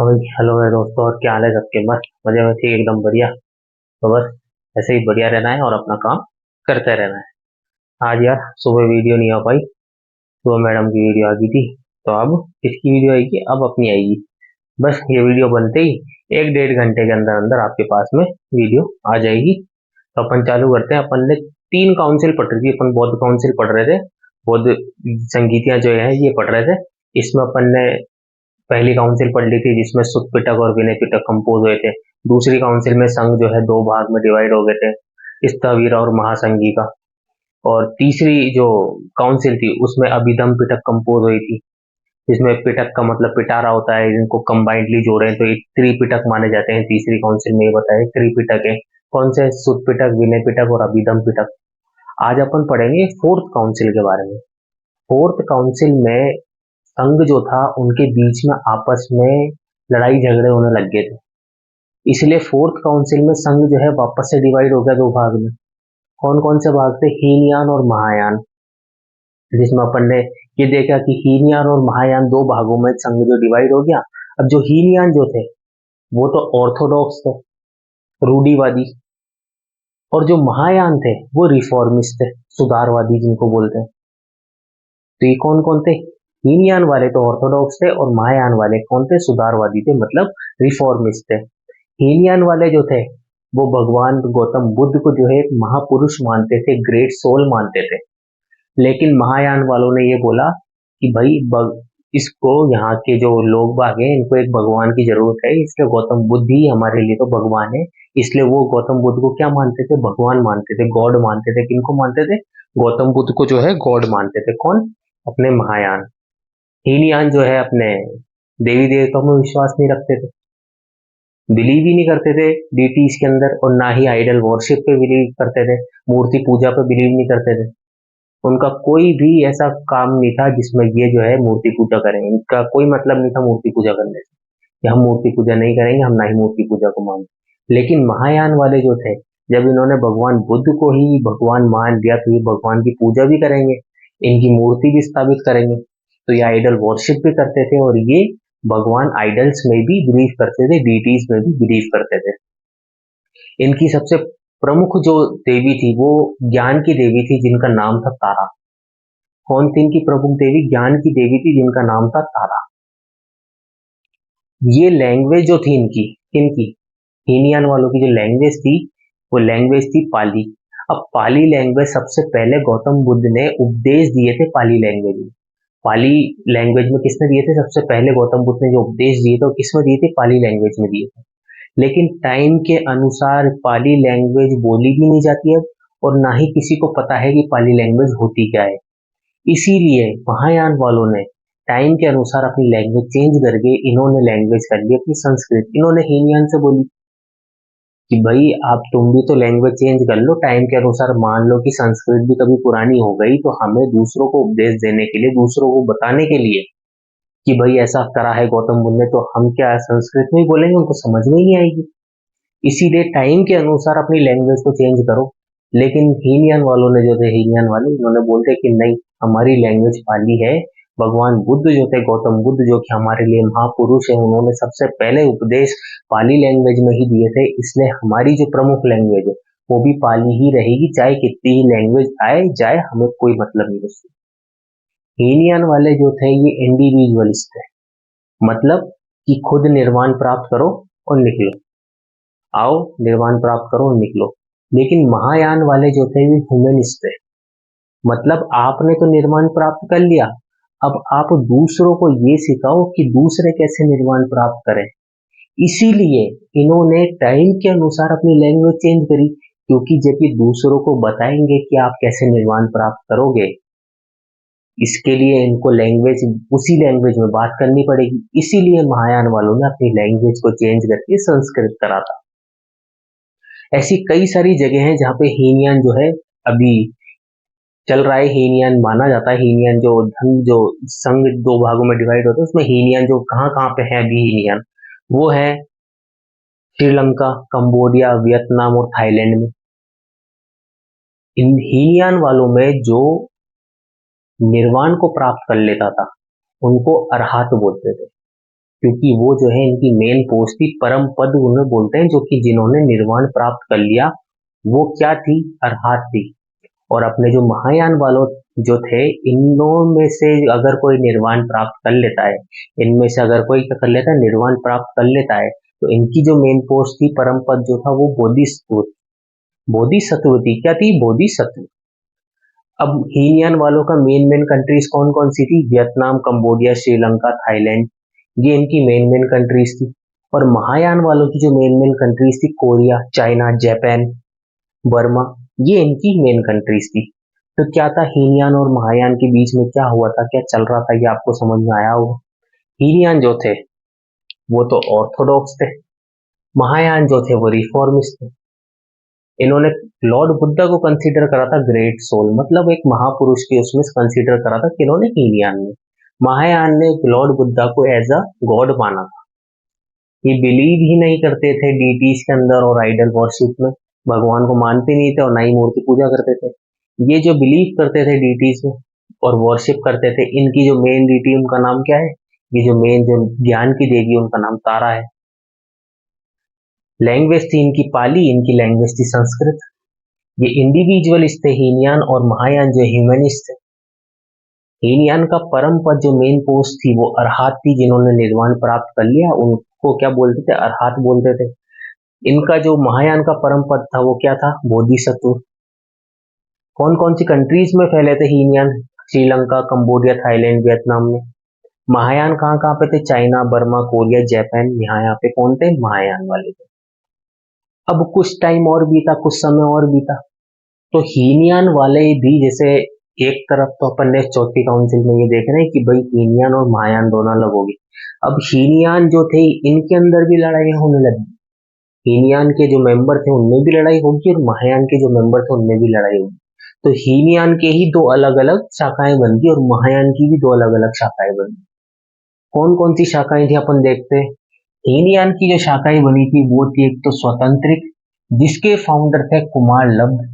भाई, हेलो है दोस्तों। और क्या हाल है सबके? मस्त मजे में थी, एकदम बढ़िया। तो बस ऐसे ही बढ़िया रहना है और अपना काम करते रहना है। आज यार सुबह वीडियो नहीं आ पाई। सुबह मैडम की वीडियो आ गई थी, तो अब किसकी वीडियो आएगी? अब अपनी आएगी। बस ये वीडियो बनते ही 1 डेढ़ घंटे के अंदर अंदर आपके पास में वीडियो आ जाएगी। तो अपन चालू करते हैं। अपन ने 3 काउंसिल पढ़ रही थी, अपन बौद्ध काउंसिल पढ़ रहे थे। बौद्ध संगीतियां जो है ये पढ़ रहे थे। इसमें अपन ने पहली काउंसिल पढ़ ली थी जिसमें सुत पिटक और विनय पिटक कंपोज हुए थे। दूसरी काउंसिल में संघ जो है 2 भाग में डिवाइड हो गए थे, स्थविर और महासंघी का। और तीसरी जो काउंसिल थी उसमें अभिधम पिटक कंपोज हुई थी, जिसमें पिटक का मतलब पिटारा होता है, जिनको कंबाइंडली जोड़े तो एक त्रिपिटक माने जाते हैं। तीसरी काउंसिल में ये बताया त्रिपिटक है। कौन से? सुत पिटक, विनय पिटक और अभिधम पिटक। आज अपन पढ़ेंगे फोर्थ काउंसिल के बारे में। फोर्थ काउंसिल में संघ जो था उनके बीच में आपस में लड़ाई झगड़े होने लग गए थे, इसलिए फोर्थ काउंसिल में संघ जो है वापस से डिवाइड हो गया 2 भाग में। कौन कौन से भाग थे? हीनयान और महायान। जिसमें अपन ने ये देखा कि हीनयान और महायान 2 भागों में संघ जो डिवाइड हो गया। अब जो हीनयान जो थे वो तो ऑर्थोडॉक्स थे, रूढ़िवादी। और जो महायान थे वो रिफॉर्मिस्ट थे, सुधारवादी जिनको बोलते हैं। तो ये कौन कौन थे? हीनयान वाले तो ऑर्थोडॉक्स थे और महायान वाले कौन थे? सुधारवादी थे, मतलब रिफॉर्मिस्ट थे। हीनयान वाले जो थे वो भगवान गौतम बुद्ध को जो है एक महापुरुष मानते थे, ग्रेट सोल मानते थे। लेकिन महायान वालों ने ये बोला कि भाई इसको, यहाँ के जो लोग बाग हैं इनको एक भगवान की जरूरत है, इसलिए गौतम बुद्ध ही हमारे लिए तो भगवान है। इसलिए वो गौतम बुद्ध को क्या मानते थे? भगवान मानते थे, गॉड मानते थे। किनको मानते थे? गौतम बुद्ध को जो है गॉड मानते थे। कौन? अपने महायान। हीनयान जो है अपने देवी देवताओं में विश्वास नहीं रखते थे, बिलीव ही नहीं करते थे डीटीज के अंदर, और ना ही आइडल वॉरशिप पे बिलीव करते थे, मूर्ति पूजा पे बिलीव नहीं करते थे। उनका कोई भी ऐसा काम नहीं था जिसमें ये जो है मूर्ति पूजा करें। इनका कोई मतलब नहीं था मूर्ति पूजा करने से, कि हम मूर्ति पूजा नहीं करेंगे, हम ना ही मूर्ति पूजा को मानते। लेकिन महायान वाले जो थे, जब इन्होंने भगवान बुद्ध को ही भगवान मान लिया तो ये भगवान की पूजा भी करेंगे, इनकी मूर्ति भी स्थापित करेंगे। तो ये आइडल वॉरशिप भी करते थे और ये भगवान आइडल्स में भी बिलीव करते थे, डीटीज में भी बिलीव करते थे। इनकी सबसे प्रमुख जो देवी थी वो ज्ञान की देवी थी, जिनका नाम था तारा। कौन थी इनकी प्रमुख देवी? ज्ञान की देवी थी जिनका नाम था तारा। ये लैंग्वेज जो थी इनकी, इनकी हीनियान वालों की जो लैंग्वेज थी वो लैंग्वेज थी पाली। अब पाली लैंग्वेज सबसे पहले गौतम बुद्ध ने उपदेश दिए थे पाली लैंग्वेज में। पाली लैंग्वेज में किसने दिए थे? सबसे पहले गौतम बुद्ध ने जो उपदेश दिए थे वो किसमें दिए थे? पाली लैंग्वेज में दिए थे। लेकिन टाइम के अनुसार पाली लैंग्वेज बोली भी नहीं जाती है, और ना ही किसी को पता है कि पाली लैंग्वेज होती क्या है। इसीलिए महायान वालों ने टाइम के अनुसार अपनी लैंग्वेज चेंज करके इन्होंने लैंग्वेज कर ली अपनी संस्कृत। इन्होंने हीनयान से बोली कि भाई आप तुम भी तो लैंग्वेज चेंज कर लो टाइम के अनुसार। मान लो कि संस्कृत भी कभी पुरानी हो गई तो हमें दूसरों को उपदेश देने के लिए, दूसरों को बताने के लिए कि भाई ऐसा करा है गौतम बुद्ध ने, तो हम क्या संस्कृत में ही बोलेंगे? उनको समझ में ही नहीं आएगी। इसीलिए टाइम के अनुसार अपनी लैंग्वेज को चेंज करो। लेकिन हीनयान वालों ने जो थे, हीनयान वाले, इन्होंने बोलते कि नहीं, हमारी लैंग्वेज पाली है। भगवान बुद्ध जो थे, गौतम बुद्ध जो कि हमारे लिए महापुरुष है, उन्होंने सबसे पहले उपदेश पाली लैंग्वेज में ही दिए थे, इसलिए हमारी जो प्रमुख लैंग्वेज है वो भी पाली ही रहेगी, चाहे कितनी ही लैंग्वेज आए जाए, हमें कोई मतलब नहीं उससे। हीनयान वाले जो थे ये इंडिविजुअलिस्ट थे, मतलब कि खुद निर्वाण प्राप्त करो और निकलो, आओ निर्वाण प्राप्त करो और निकलो। लेकिन महायान वाले जो थे ये ह्यूमनिस्ट थे, मतलब आपने तो निर्वाण प्राप्त कर लिया, अब आप दूसरों को ये सिखाओ कि दूसरे कैसे निर्वाण प्राप्त करें। इसीलिए इन्होंने टाइम के अनुसार अपनी लैंग्वेज चेंज करी, क्योंकि जब ये दूसरों को बताएंगे कि आप कैसे निर्वाण प्राप्त करोगे, इसके लिए इनको लैंग्वेज, उसी लैंग्वेज में बात करनी पड़ेगी। इसीलिए महायान वालों ने अपनी लैंग्वेज को चेंज करके संस्कृत करा था। ऐसी कई सारी जगह हैं जहाँ पे हीनयान जो है अभी चल रहा है। हीनयान माना जाता है, हीनयान जो धन जो संघ 2 भागों में डिवाइड होता है उसमें हीनयान जो कहाँ कहाँ पे है अभी हीनयान, वो है श्रीलंका, कंबोडिया, वियतनाम और थाईलैंड में। इन हीनयान वालों में जो निर्वाण को प्राप्त कर लेता था उनको अरहत बोलते थे। क्योंकि वो जो है इनकी मेन पोस्ट थी परम पद उन्हें बोलते हैं, जो कि जिन्होंने निर्वाण प्राप्त कर लिया वो क्या थी, अरहत थी। और अपने जो महायान वालों जो थे, इनों में से अगर कोई निर्वाण प्राप्त कर लेता है, इनमें से अगर कोई क्या कर लेता है, निर्वाण प्राप्त कर लेता है, तो इनकी जो मेन पोस्ट थी परम पद जो था वो बोधिसत्व, बोधिसत्व थी। क्या थी, बोधिसत्व। अब हीनयान वालों का मेन कंट्रीज कौन कौन सी थी, वियतनाम, कंबोडिया, श्रीलंका, थाईलैंड, ये इनकी मेन कंट्रीज थी। और महायान वालों की जो मेन कंट्रीज थी, कोरिया, चाइना, जापान, बर्मा, ये इनकी मेन कंट्रीज थी। तो क्या था, हीनयान और महायान के बीच में क्या हुआ था, क्या चल रहा था, ये आपको समझ में आया होगा। हीनयान जो थे वो तो ऑर्थोडॉक्स थे, महायान जो थे वो रिफॉर्मिस्ट थे। इन्होंने लॉर्ड बुद्धा को कंसीडर करा था ग्रेट सोल, मतलब एक महापुरुष के उसमें कंसीडर करा था, किन्होंने, हीनयान ने। महायान ने लॉर्ड बुद्धा को एज अ गॉड माना था। ये बिलीव ही नहीं करते थे डीटीज के अंदर और आइडल वर्शिप में, भगवान को मानते नहीं थे और ना ही मूर्ति पूजा करते थे। ये जो बिलीव करते थे डीटीज में और वर्शिप करते थे, इनकी जो मेन डीटी उनका नाम क्या है, ये जो मेन जो ज्ञान की देवी उनका नाम तारा है। लैंग्वेज थी इनकी पाली, इनकी लैंग्वेज थी संस्कृत। ये इंडिविजुअलिस्ट थे हीनयान, और महायान जो ह्यूमनिस्ट थे। हीनयान का परम पद जो मेन पोस्ट थी वो अरहत थी, जिन्होंने निर्वाण प्राप्त कर लिया उनको क्या बोलते थे, अरहत बोलते थे। इनका जो महायान का परम पद था वो क्या था, बोधिसत्व। कौन कौन सी कंट्रीज में फैले थे Hinayana, Sri Lanka, Cambodia, Thailand, Vietnam में। महायान कहाँ कहाँ पे थे, चाइना, बर्मा, कोरिया, जापान, यहाँ पे कौन थे, महायान वाले थे। अब कुछ टाइम और बीता, कुछ समय और बीता, तो हीनयान वाले भी जैसे, एक तरफ तो अपन ने चौथी काउंसिल में ये देख रहे हैं कि भाई हीनयान और महायान दोनों अलग हो गए। अब हीनयान जो थे इनके अंदर भी लड़ाई होने लगी, हीनयान के जो मेंबर थे उनमें भी लड़ाई होगी और महायान के जो मेंबर थे उनमें भी लड़ाई होगी। तो हीनयान के ही दो अलग अलग शाखाएं बन गई और महायान की भी दो अलग अलग शाखाएं बन गई। कौन कौन सी शाखाएं थी अपन देखते हैं। हीनयान की जो शाखाएं बनी थी वो थी, एक तो स्वतंत्रिक जिसके फाउंडर थे कुमार लब्ध,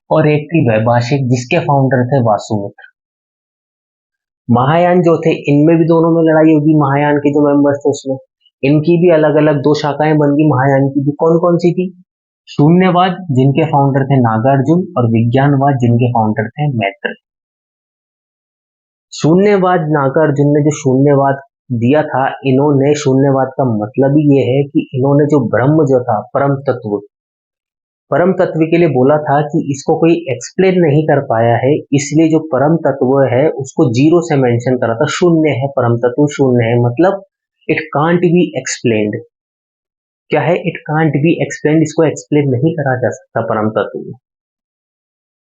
और एक थी वैभाषिक जिसके फाउंडर थे वासुमित्र। महायान जो थे इनमें भी दोनों में लड़ाई होगी, महायान के जो मेंबर्स थे उसमें इनकी भी अलग अलग दो शाखाएं बन गई। महायान की भी कौन कौन सी थी, शून्यवाद जिनके फाउंडर थे नागार्जुन, और विज्ञानवाद जिनके फाउंडर थे मैत्रेय। शून्यवाद, नागार्जुन ने जो शून्यवाद दिया था, इन्होंने शून्यवाद का मतलब ही ये है कि इन्होंने जो ब्रह्म जो था, परम तत्व के लिए बोला था कि इसको कोई एक्सप्लेन नहीं कर पाया है, इसलिए जो परम तत्व है उसको जीरो से मेंशन करा था। शून्य है, परम तत्व शून्य है, मतलब इट कांट बी एक्सप्लेन्ड। क्या है, इट कांट बी एक्सप्लेन्ड, इसको एक्सप्लेन नहीं करा जा सकता परम तत्व।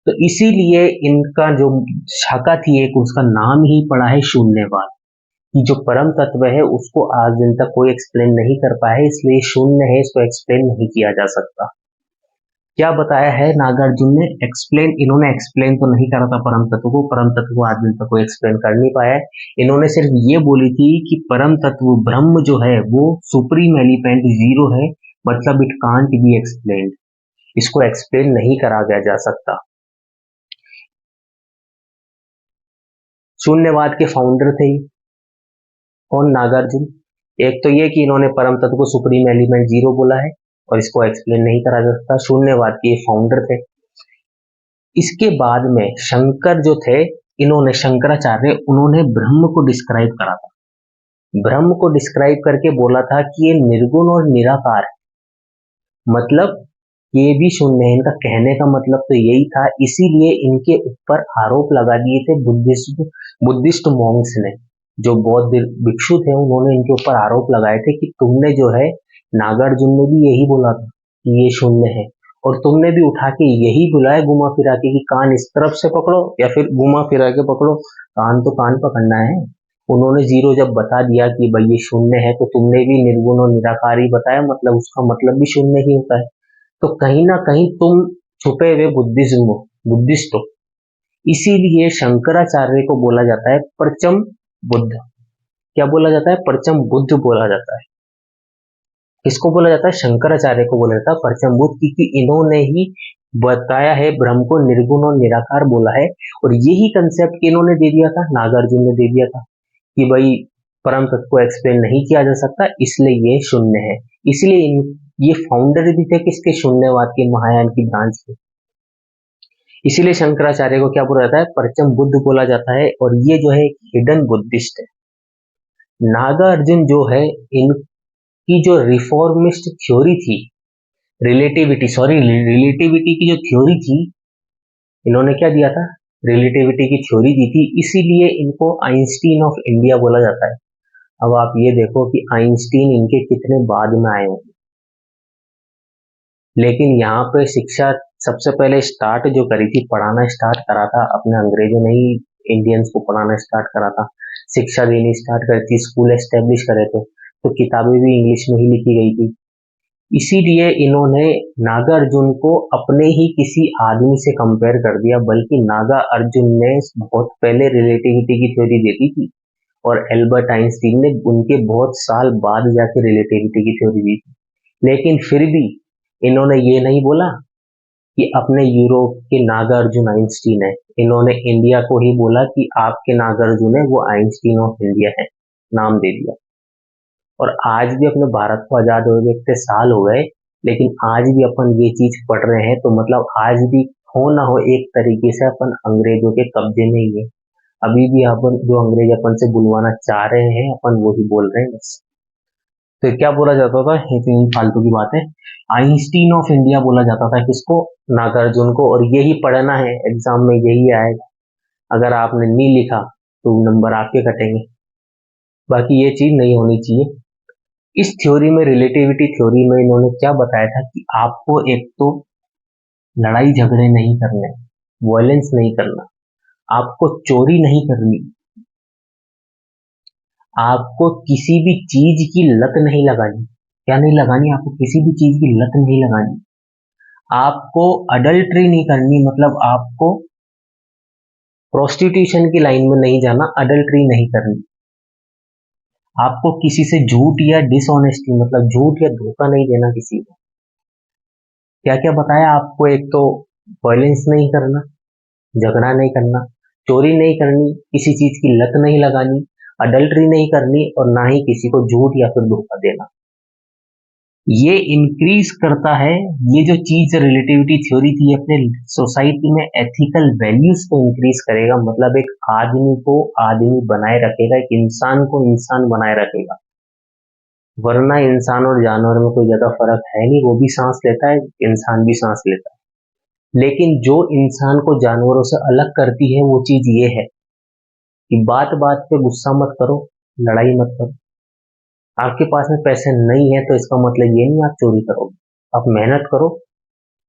तो इसीलिए इनका जो शाखा थी एक, उसका नाम ही पड़ा है शून्यवाद, कि जो परम तत्व है उसको आज दिन तक कोई एक्सप्लेन नहीं कर पाया है, इसलिए शून्य है, इसको एक्सप्लेन नहीं किया जा सकता। क्या बताया है नागार्जुन ने, एक्सप्लेन, इन्होंने एक्सप्लेन तो नहीं करा था परम तत्व को, परम तत्व को आज दिन तक कोई एक्सप्लेन कर नहीं पाया है। इन्होंने सिर्फ ये बोली थी कि परम तत्व ब्रह्म जो है वो सुप्रीम एलिमेंट जीरो है, मतलब इट कांट बी एक्सप्लेन्ड, इसको एक्सप्लेन नहीं करा गया जा सकता। शून्यवाद के फाउंडर थे कौन, नागार्जुन। एक तो ये कि इन्होंने परम तत्व को सुप्रीम एलिमेंट जीरो बोला है और इसको एक्सप्लेन नहीं करा जा सकता, शून्यवाद के फाउंडर थे। इसके बाद में शंकर जो थे, इन्होंने, शंकराचार्य, उन्होंने ब्रह्म को डिस्क्राइब करा था। ब्रह्म को डिस्क्राइब करके बोला था कि ये निर्गुण और निराकार है, मतलब ये भी शून्य है। इनका कहने का मतलब तो यही था, इसीलिए इनके ऊपर आरोप लगा दिए थे बुद्धिस्ट मॉन्क्स ने, जो बौद्ध भिक्षु थे, उन्होंने इनके ऊपर आरोप लगाए थे कि तुमने जो है, नागार्जुन ने भी यही बोला था कि ये शून्य है, और तुमने भी उठा के यही बुलाया घुमा फिरा के कि कान इस तरफ से पकड़ो या फिर घुमा फिरा के पकड़ो, कान तो कान पकड़ना है। उन्होंने जीरो जब बता दिया कि भाई ये शून्य है, तो तुमने भी निर्गुण और निराकार ही बताया, मतलब उसका मतलब भी शून्य ही होता है। तो कहीं ना कहीं तुम छुपे हुए बुद्धिस्ट हो। इसीलिए शंकराचार्य को बोला जाता है परचम बुद्ध। क्या बोला जाता है, परचम बुद्ध बोला जाता है। किसको बोला जाता है, शंकराचार्य को बोला जाता है परचम बुद्ध, क्योंकि इन्होंने ही बताया है, ब्रह्म को निर्गुण और निराकार बोला है। और यही कंसेप्ट इन्होंने दे दिया था, नागार्जुन ने दे दिया था कि भाई परम तत्व को एक्सप्लेन नहीं किया जा सकता, इसलिए ये शून्य है। इसलिए ये फाउंडर भी थे किसके, शून्यवाद के, महायान की ब्रांच के। इसीलिए शंकराचार्य को क्या बोला जाता है, परचम बुद्ध बोला जाता है। और ये जो है हिडन बुद्धिस्ट है। नागार्जुन जो है, इनकी जो रिफॉर्मिस्ट थ्योरी थी, रिलेटिविटी की जो थ्योरी थी, इन्होंने क्या दिया था, रिलेटिविटी की थ्योरी दी थी। इसीलिए इनको आइंस्टीन ऑफ इंडिया बोला जाता है। अब आप ये देखो कि आइंस्टीन इनके कितने बाद में आए होंगे, लेकिन यहाँ पे शिक्षा सबसे पहले स्टार्ट जो करी थी, पढ़ाना स्टार्ट करा था अपने अंग्रेजों ने ही, इंडियंस को पढ़ाना स्टार्ट करा था, शिक्षा देनी स्टार्ट करी थी, स्कूल एस्टेब्लिश करे थे, तो किताबें भी इंग्लिश में ही लिखी गई थी। इसीलिए इन्होंने नागार्जुन को अपने ही किसी आदमी से कंपेयर कर दिया, बल्कि नागार्जुन ने बहुत पहले रिलेटिविटी की थ्योरी दी थी और एल्बर्ट आइंस्टीन ने उनके बहुत साल बाद जाके रिलेटिविटी की थ्योरी दी थी। लेकिन फिर भी इन्होंने ये नहीं बोला कि अपने यूरोप के नागार्जुन आइंस्टीन है, इन्होंने इंडिया को ही बोला कि आपके नागार्जुन है, वो आइंस्टीन ऑफ इंडिया है, नाम दे दिया। और आज भी अपने भारत को आजाद हुए इतने साल हो गए, लेकिन आज भी अपन ये चीज पढ़ रहे हैं, तो मतलब आज भी हो ना हो एक तरीके से अपन अंग्रेजों के कब्जे में ही है। अभी भी अपन जो अंग्रेज अपन से बुलवाना चाह रहे हैं, अपन वही बोल रहे हैं बस। तो क्या बोला जाता था, इतनी फालतू की बात है, आइंस्टीन ऑफ इंडिया बोला जाता था किसको, नागार्जुन को। और यही पढ़ना है, एग्जाम में यही आएगा। अगर आपने नहीं लिखा तो नंबर आपके कटेंगे। बाकी ये चीज नहीं होनी चाहिए। इस थ्योरी में, रिलेटिविटी थ्योरी में, इन्होंने क्या बताया था कि आपको एक तो लड़ाई झगड़े नहीं करने, वायलेंस नहीं करना, आपको चोरी नहीं करनी, आपको किसी भी चीज की लत नहीं लगानी। क्या नहीं लगानी, आपको किसी भी चीज की लत नहीं लगानी। आपको अडल्ट्री नहीं करनी, मतलब आपको प्रोस्टिट्यूशन की लाइन में नहीं जाना, अडल्ट्री नहीं करनी। आपको किसी से झूठ या डिसऑनेस्टी, मतलब झूठ या धोखा नहीं देना किसी को। क्या क्या बताया आपको, एक तो वायलेंस नहीं करना, झगड़ा नहीं करना, चोरी नहीं करनी, किसी चीज की लत नहीं लगानी, अडल्ट्री नहीं करनी, और ना ही किसी को झूठ या फिर धोखा देना। ये इंक्रीज करता है, ये जो चीज रिलेटिविटी थ्योरी थी, अपने सोसाइटी में एथिकल वैल्यूज को इंक्रीज करेगा। मतलब एक आदमी को आदमी बनाए रखेगा, एक इंसान को इंसान बनाए रखेगा। वरना इंसान और जानवर में कोई ज्यादा फर्क है नहीं, वो भी सांस लेता है, इंसान भी सांस लेता है। लेकिन जो इंसान को जानवरों से अलग करती है, वो चीज ये है कि बात बात पे गुस्सा मत करो, लड़ाई मत करो। आपके पास में पैसे नहीं है तो इसका मतलब ये नहीं आप चोरी करोगे। आप मेहनत करो,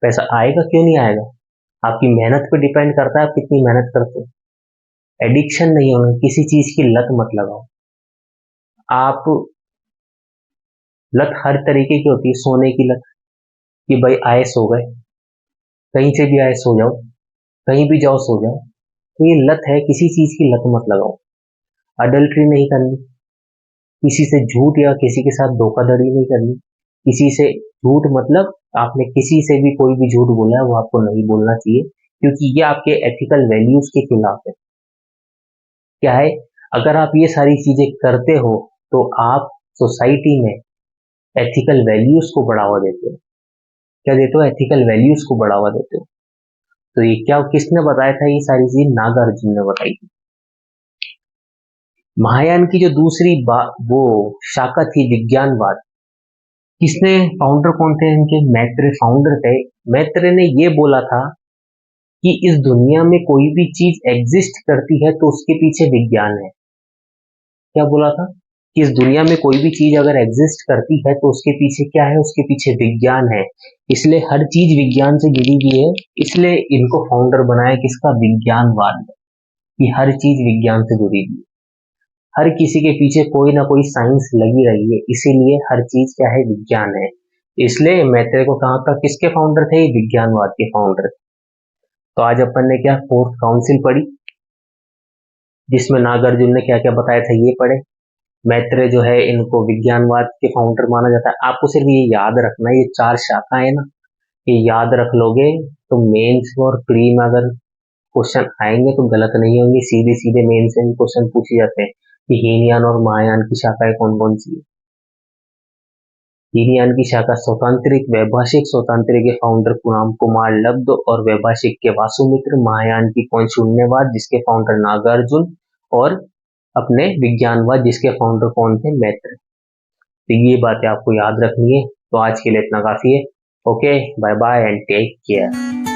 पैसा आएगा, क्यों नहीं आएगा। आपकी मेहनत पे डिपेंड करता है आप कितनी मेहनत करते हो। एडिक्शन नहीं होना, किसी चीज की लत मत लगाओ। आप, लत हर तरीके की होती है। सोने की लत, कि भाई आए सो गए, कहीं से भी आए सो जाओ, कहीं भी जाओ सो जाओ, तो ये लत है। किसी चीज की लत मत लगाओ। अडल्ट्री नहीं करनी, किसी से झूठ या किसी के साथ धोखाधड़ी नहीं करनी। किसी से झूठ मतलब आपने किसी से भी कोई भी झूठ बोला है, वो आपको नहीं बोलना चाहिए, क्योंकि ये आपके एथिकल वैल्यूज के खिलाफ है। क्या है, अगर आप ये सारी चीजें करते हो तो आप सोसाइटी में एथिकल वैल्यूज को बढ़ावा देते हो। क्या देते हो, एथिकल वैल्यूज को बढ़ावा देते हो। तो ये क्या, किसने बताया था ये सारी चीज, नागार्जुन ने बताई थी। महायान की जो दूसरी वो शाखा थी, विज्ञानवाद, किसने, फाउंडर कौन थे इनके, मैत्रेय फाउंडर थे। मैत्रेय ने ये बोला था कि इस दुनिया में कोई भी चीज एग्जिस्ट करती है तो उसके पीछे विज्ञान है। क्या बोला था कि इस दुनिया में कोई भी चीज अगर एग्जिस्ट करती है तो उसके पीछे क्या है, उसके पीछे विज्ञान है। इसलिए हर चीज विज्ञान से जुड़ी हुई है। इसलिए इनको फाउंडर बनाया किसका, विज्ञानवाद, कि हर चीज विज्ञान से जुड़ी हुई है। हर किसी के पीछे कोई ना कोई साइंस लगी रही है, इसीलिए हर चीज क्या है, विज्ञान है। इसलिए मैत्रेय को कहा था, किसके फाउंडर थे, विज्ञानवाद के फाउंडर। तो आज अपन ने क्या, फोर्थ काउंसिल पढ़ी, जिसमें नागार्जुन ने क्या क्या बताया था ये पढ़े। मैत्रेय जो है, इनको विज्ञानवाद के फाउंडर माना जाता है। आपको सिर्फ ये याद रखना है, ये 4 शाखा है ना, ये याद रख लोगे तो मेंस और प्री में अगर क्वेश्चन आएंगे तो गलत नहीं होंगे। सीधे सीधे मेंस में क्वेश्चन पूछे जाते हैं, कि हीनयान और महायान की शाखाएं कौन कौन सी है। हीनयान की शाखा स्वतांत्रिक वैभाषिक स्वतंत्र के फाउंडर नाम कुमार लब्ध और वैभाषिक के वासुमित्र। महायान की कौन शून्यवाद जिसके फाउंडर नागार्जुन, और अपने विज्ञानवाद जिसके फाउंडर कौन थे, मैत्र। तो ये बातें आपको याद रखनी है। तो आज के लिए इतना काफी है। Okay, bye bye and take care.